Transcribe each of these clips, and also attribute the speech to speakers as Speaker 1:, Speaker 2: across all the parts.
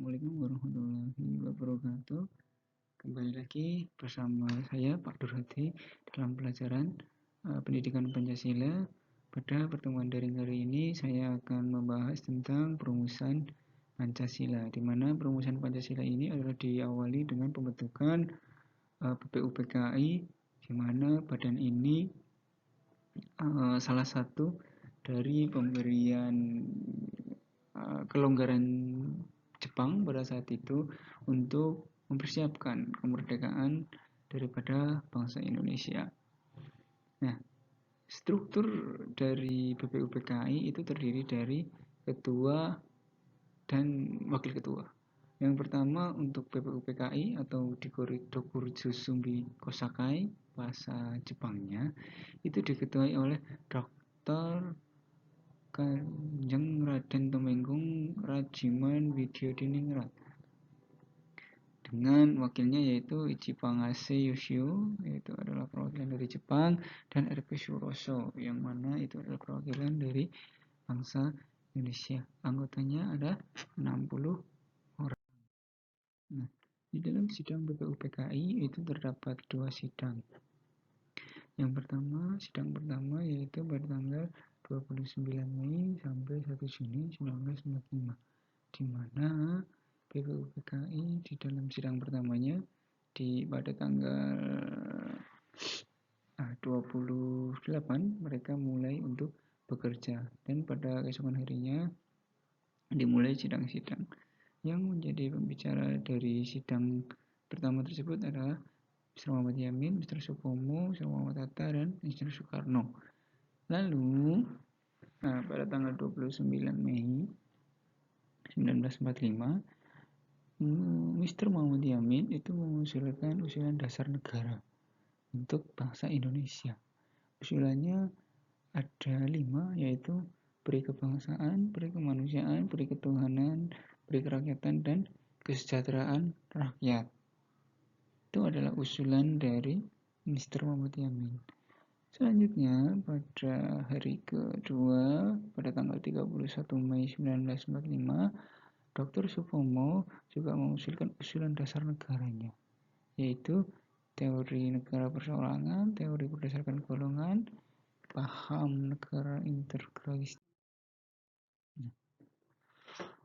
Speaker 1: Assalamualaikum warahmatullahi wabarakatuh. Kembali lagi bersama saya Pak Durhati dalam pelajaran Pendidikan Pancasila. Pada pertemuan daring hari ini saya akan membahas tentang perumusan Pancasila, di mana perumusan Pancasila ini adalah diawali dengan pembentukan BPUPKI, di mana badan ini salah satu dari pemberian kelonggaran Jepang pada saat itu untuk mempersiapkan kemerdekaan daripada bangsa Indonesia. Nah, struktur dari BPUPKI itu terdiri dari ketua dan wakil ketua. Yang pertama untuk BPUPKI atau Dokuritsusumbi Kosakai, bahasa Jepangnya, itu diketuai oleh Dr. Kanjeng Raden Temenggung Rajiman Widyadiningrat, dengan wakilnya yaitu Ichibangase Yoshio, yaitu adalah perwakilan dari Jepang, dan R.P. Suroso, yang mana itu adalah perwakilan dari bangsa Indonesia. Anggotanya ada 60 orang. Nah, di dalam sidang BPUPKI itu terdapat 2 sidang. Yang pertama, sidang pertama yaitu pada tanggal 29 Mei sampai 1 Juni 1945, di mana BPUPKI di dalam sidang pertamanya pada tanggal 28 mereka mulai untuk bekerja, dan pada keesokan harinya dimulai sidang-sidang. Yang menjadi pembicara dari sidang pertama tersebut adalah Mr. Muhammad Yamin, Mr. Supomo, Mr. Muhammad Hatta, dan Mr. Soekarno. Lalu pada tanggal 29 Mei 1945, Mr. Muhammad Yamin itu mengusulkan usulan dasar negara untuk bangsa Indonesia. Usulannya ada 5, yaitu peri kebangsaan, peri kemanusiaan, peri ketuhanan, peri kerakyatan, dan kesejahteraan rakyat. Itu adalah usulan dari Mr. Muhammad Yamin. Selanjutnya, pada hari kedua, pada tanggal 31 Mei 1945, Dr. Supomo juga mengusulkan usulan dasar negaranya, yaitu teori negara perseorangan, teori berdasarkan golongan, paham negara integralis.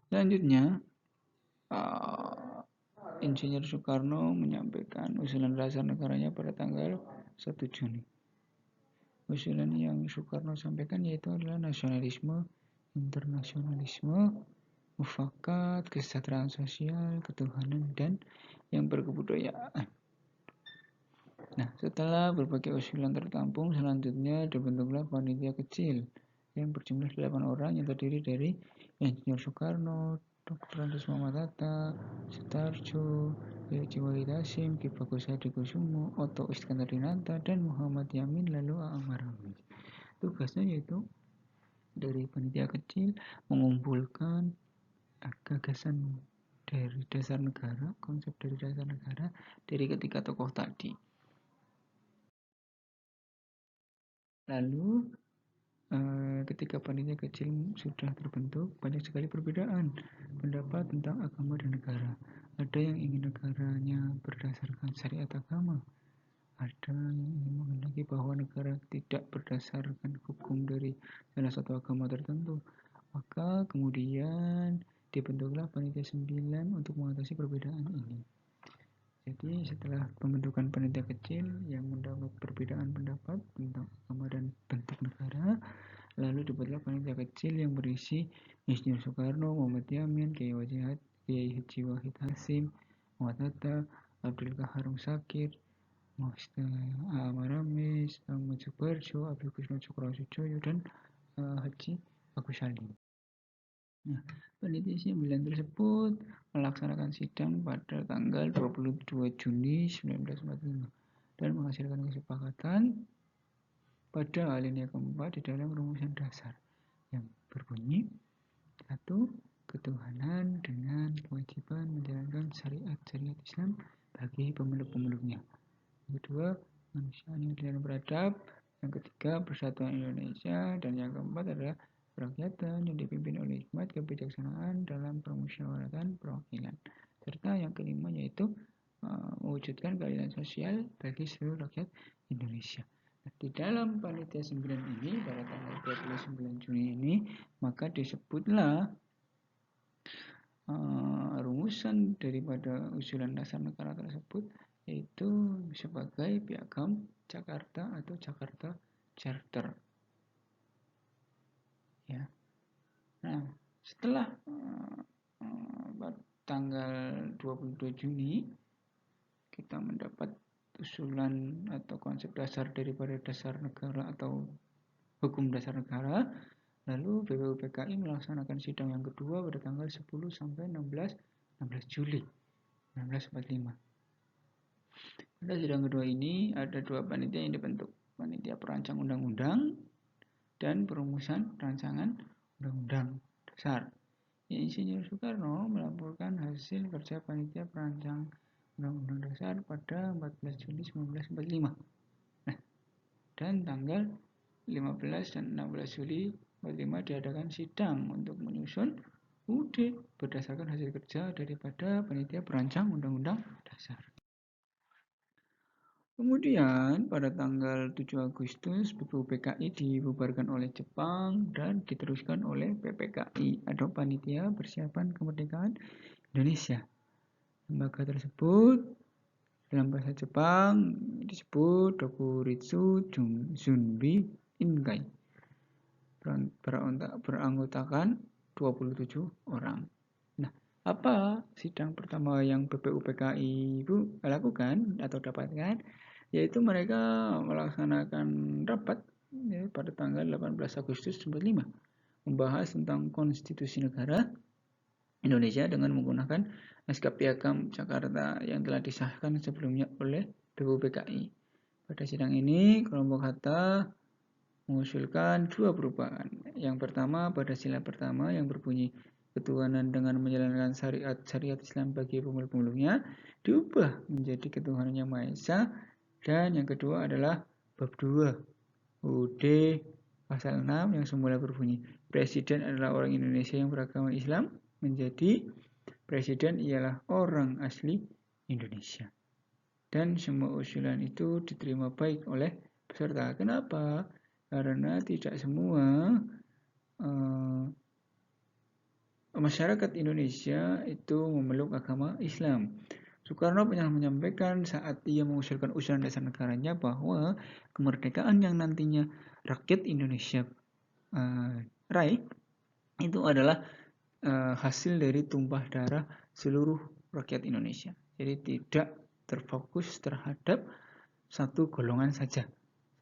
Speaker 1: Selanjutnya, Insinyur Soekarno menyampaikan usulan dasar negaranya pada tanggal 1 Juni. Usulan yang Soekarno sampaikan yaitu adalah nasionalisme, internasionalisme, mufakat, kesejahteraan sosial, ketuhanan, dan yang berkebudayaan. Nah, setelah berbagai usulan tertampung, selanjutnya dibentuklah panitia kecil yang berjumlah 8 orang yang terdiri dari Insinyur Soekarno, Dr. Andes Muhammad Hatta, Sutarjo, Yaji Wahid Hasyim, Ki Bagus Hadikusumo, Otto Iskandar-Dinata, dan Muhammad Yamin lalu Amaramis. Tugasnya yaitu dari panitia kecil mengumpulkan gagasan dari dasar negara, konsep dari dasar negara dari ketiga tokoh tadi. Lalu ketika panitia kecil sudah terbentuk, banyak sekali perbedaan pendapat tentang agama dan negara. Ada yang ingin negaranya berdasarkan syariat agama, ada yang ingin menghendaki bahwa negara tidak berdasarkan hukum dari salah satu agama tertentu. Maka kemudian dibentuklah panitia 9 untuk mengatasi perbedaan ini. Jadi setelah pembentukan panitia kecil yang mendapat perbedaan pendapat tentang agama dan bentuk negara, lalu dibuatlah panitia kecil yang berisi Insinyur Soekarno, Muhammad Yamin, Kiai Haji Wahid Hasyim, Muhammad Hatta, Abdul Qahar Musakir, Amaramis, Ahmad Subarjo, Abdul Kusno Cokrosujoyo, dan Haji Agus Salim. Nah, panitia 9 tersebut melaksanakan sidang pada tanggal 22 Juni 1945 dan menghasilkan kesepakatan pada alinea keempat di dalam rumusan dasar yang berbunyi: 1. Ketuhanan dengan kewajiban menjalankan syariat Islam bagi pemeluk-pemeluknya. Yang kedua, kemanusiaan yang beradab. Yang ketiga, persatuan Indonesia. Dan yang keempat adalah kerakyatan yang dipimpin oleh hikmat kebijaksanaan dalam permusyawaratan perwakilan. Serta yang kelima yaitu mewujudkan keadilan sosial bagi seluruh rakyat Indonesia. Nah, di dalam panitia 9 ini pada tanggal 29 Juni ini maka disebutlah rumusan daripada usulan dasar negara tersebut yaitu sebagai Piagam Jakarta atau Jakarta Charter. Ya. Nah, setelah tanggal 22 Juni kita mendapat usulan atau konsep dasar daripada dasar negara atau hukum dasar negara. Lalu BPUPKI melaksanakan sidang yang kedua pada tanggal 10 sampai 16 Juli 1945. Pada sidang kedua ini ada dua panitia yang dibentuk. Panitia perancang undang-undang dan perumusan rancangan undang-undang dasar. Insinyur Soekarno melaporkan hasil kerja panitia perancang undang-undang dasar pada 14 Juli 1945. Nah, dan tanggal 15 dan 16 Juli 45 diadakan sidang untuk menyusun UUD berdasarkan hasil kerja daripada panitia perancang undang-undang dasar. Kemudian pada tanggal 7 Agustus BPUPKI dibubarkan oleh Jepang dan diteruskan oleh PPKI atau Panitia Persiapan Kemerdekaan Indonesia. Lembaga tersebut dalam bahasa Jepang disebut Dokuritsu Junbi Inkai. Beranggotakan 27 orang. Nah, apa sidang pertama yang BPUPKI itu lakukan atau dapatkan? Yaitu mereka melaksanakan rapat pada tanggal 18 Agustus 1945 membahas tentang konstitusi negara Indonesia dengan menggunakan naskah Piagam Jakarta yang telah disahkan sebelumnya oleh BPUPKI. Pada sidang ini kelompok Hatta mengusulkan dua perubahan. Yang pertama pada sila pertama yang berbunyi ketuhanan dengan menjalankan syariat Islam bagi pemulung-pemulungnya diubah menjadi ketuhanan yang Maha Esa. Dan yang kedua adalah bab 2 UUD pasal 6 yang semula berbunyi Presiden adalah orang Indonesia yang beragama Islam menjadi Presiden ialah orang asli Indonesia. Dan semua usulan itu diterima baik oleh peserta. Kenapa? Karena tidak semua masyarakat Indonesia itu memeluk agama Islam. Soekarno pernah menyampaikan saat ia mengusulkan usulan dasar negaranya bahwa kemerdekaan yang nantinya rakyat Indonesia raih itu adalah hasil dari tumpah darah seluruh rakyat Indonesia. Jadi tidak terfokus terhadap satu golongan saja,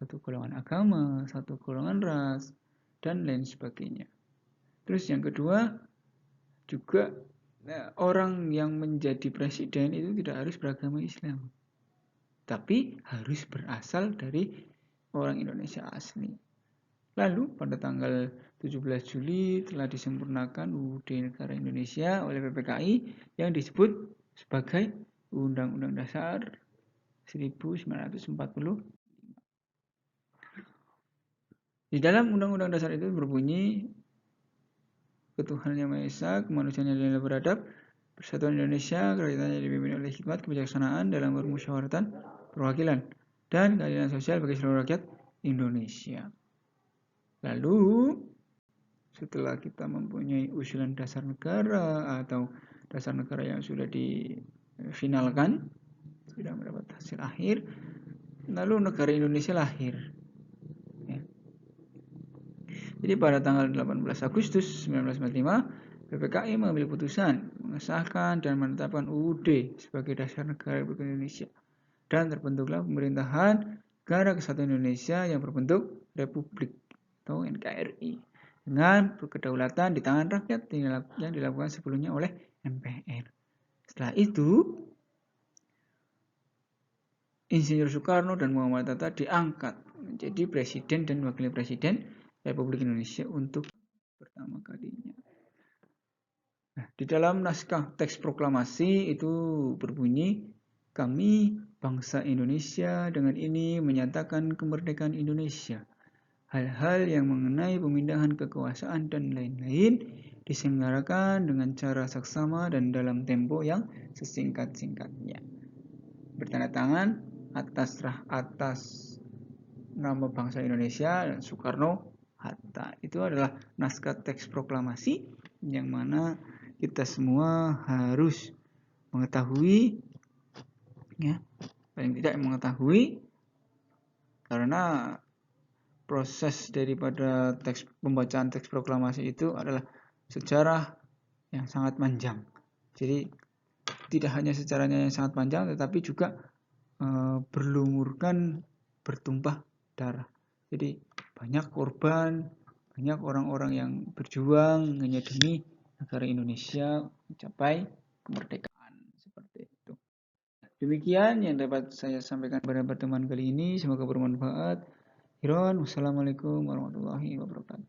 Speaker 1: satu golongan agama, satu golongan ras, dan lain sebagainya. Terus yang kedua juga orang yang menjadi presiden itu tidak harus beragama Islam, tapi harus berasal dari orang Indonesia asli. Lalu pada tanggal 17 Juli telah disempurnakan UUD Negara Indonesia oleh PPKI yang disebut sebagai Undang-Undang Dasar 1945. Di dalam Undang-Undang Dasar itu berbunyi ketuhanan yang Maha Esa, kemanusiaan yang adil dan beradab, persatuan Indonesia, kerakyatan yang dipimpin oleh hikmat kebijaksanaan dalam permusyawaratan perwakilan, dan keadilan sosial bagi seluruh rakyat Indonesia. Lalu setelah kita mempunyai usulan dasar negara atau dasar negara yang sudah difinalkan, sudah mendapat hasil akhir, lalu negara Indonesia lahir. Ya. Jadi pada tanggal 18 Agustus 1945, PPKI mengambil putusan mengesahkan dan menetapkan UUD sebagai dasar negara Republik Indonesia. Dan terbentuklah pemerintahan Negara Kesatuan Indonesia yang berbentuk Republik atau NKRI dengan kedaulatan di tangan rakyat yang dilakukan sebelumnya oleh MPR. Setelah itu, Insinyur Soekarno dan Muhammad Hatta diangkat menjadi presiden dan wakil presiden Republik Indonesia untuk pertama kalinya. Nah, di dalam naskah teks proklamasi itu berbunyi, kami bangsa Indonesia dengan ini menyatakan kemerdekaan Indonesia. hal-hal yang mengenai pemindahan kekuasaan dan lain-lain diselenggarakan dengan cara saksama dan dalam tempo yang sesingkat-singkatnya. Bertanda tangan atas nama bangsa Indonesia dan Soekarno-Hatta. Itu adalah naskah teks proklamasi yang mana kita semua harus mengetahui, ya, paling tidak mengetahui, karena proses daripada pembacaan teks proklamasi itu adalah sejarah yang sangat panjang. Jadi tidak hanya sejarahnya yang sangat panjang, tetapi juga berlumurkan, bertumpah darah. Jadi banyak korban, banyak orang-orang yang berjuang hanya demi negara Indonesia mencapai kemerdekaan, seperti itu. Demikian yang dapat saya sampaikan pada pertemuan kali ini. Semoga bermanfaat. Wassalamualaikum warahmatullahi wabarakatuh.